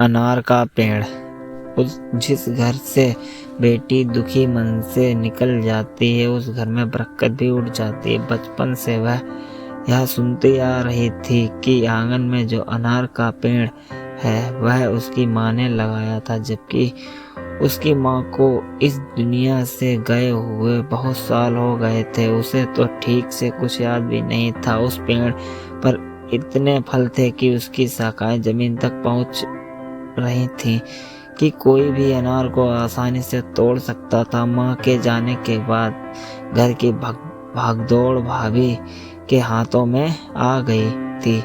अनार का पेड़। जिस घर से बेटी दुखी मन से निकल जाती है उस घर में बरकत भी उड़ जाती है। बचपन से वह यह सुनती आ रही थी कि आंगन में जो अनार का पेड़ है वह उसकी माँ ने लगाया था, जबकि उसकी माँ को इस दुनिया से गए हुए बहुत साल हो गए थे। उसे तो ठीक से कुछ याद भी नहीं था। उस पेड़ पर इतने फल थे कि उसकी शाखाएं जमीन तक पहुंच रही थीं कि कोई भी अनार को आसानी से तोड़ सकता था। माँ के जाने के बाद घर की भागदौड़ भाभी के हाथों में आ गई थी।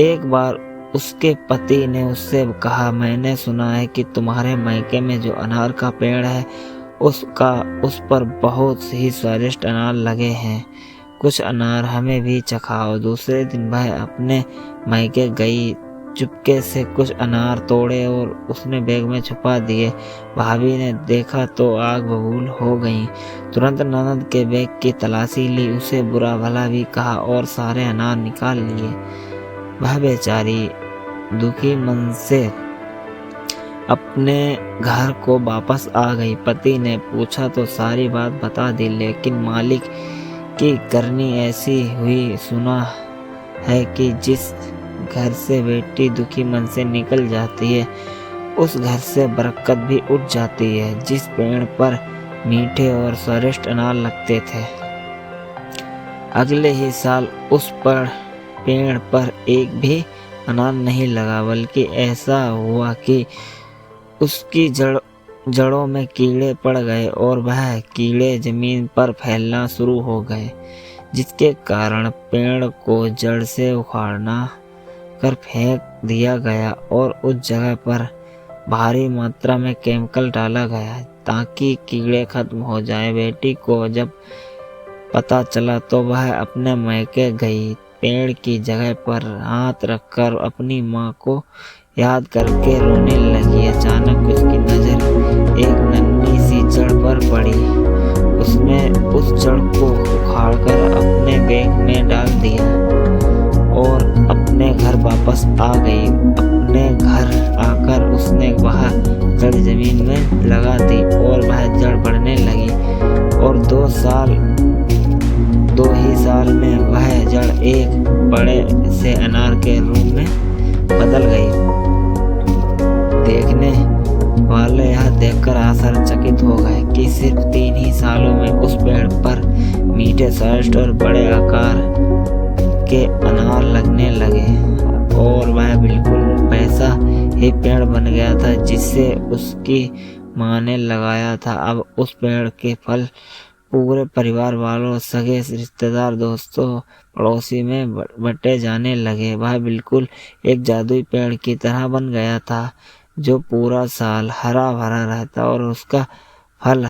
एक बार उसके पति ने उससे कहा, मैंने सुना है कि तुम्हारे मायके में जो अनार का पेड़ है उस पर बहुत ही स्वादिष्ट अनार लगे हैं। कुछ अनार हमें भी चखाओ। दूसरे दिन वह अपने मायके गई, चुपके से कुछ अनार तोड़े और उसने बैग में छुपा दिए। भाभी ने देखा तो आग बबूल हो गई। तुरंत ननद के बैग की तलाशी ली, उसे बुरा भला भी कहा और सारे अनार निकाल लिए। वह बेचारी दुखी मन से अपने घर को वापस आ गई। पति ने पूछा तो सारी बात बता दी, लेकिन मालिक की करनी ऐसी हुई। सुना है कि जिस घर से बेटी दुखी मन से निकल जाती है उस घर से बरकत भी उठ जाती है। जिस पेड़ पर मीठे और स्वादिष्ट अनार लगते थे, अगले ही साल उस पेड़ पर एक भी अनार नहीं लगा, बल्कि ऐसा हुआ कि उसकी जड़ों में कीड़े पड़ गए और वह कीड़े जमीन पर फैलना शुरू हो गए, जिसके कारण पेड़ को जड़ से उखाड़ना कर फेंक दिया गया और उस जगह पर भारी मात्रा में केमिकल डाला गया ताकि कीड़े खत्म हो जाएं। बेटी को जब पता चला तो वह अपने मायके गई। पेड़ की जगह पर हाथ रखकर अपनी माँ को याद करके रोने लगी। अचानक उसकी नजर एक नन्ही सी जड़ पर पड़ी। उसने उस जड़ को उखाड़कर अपने बैग में डाल दिया और अपने घर वापस आ गई। अपने घर आकर उसने वह जड़ जमीन में लगा दी और वह जड़ बढ़ने लगी और 2 ही साल में वह जड़ एक बड़े से अनार के रूप में बदल गई। देखने वाले यह देखकर आश्चर्यचकित हो गए कि सिर्फ 3 ही सालों में उस पेड़ पर मीठे, स्वादिष्ट और बड़े आकार के अनार लगने लगे और वह बिल्कुल वैसा ही पेड़ बन गया था जिसे उसकी माँ ने लगाया था। अब उस पेड़ के फल पूरे परिवार वालों, सगे रिश्तेदार, दोस्तों, पड़ोसी में बंटे जाने लगे। वह बिल्कुल एक जादुई पेड़ की तरह बन गया था जो पूरा साल हरा भरा रहता और उसका फल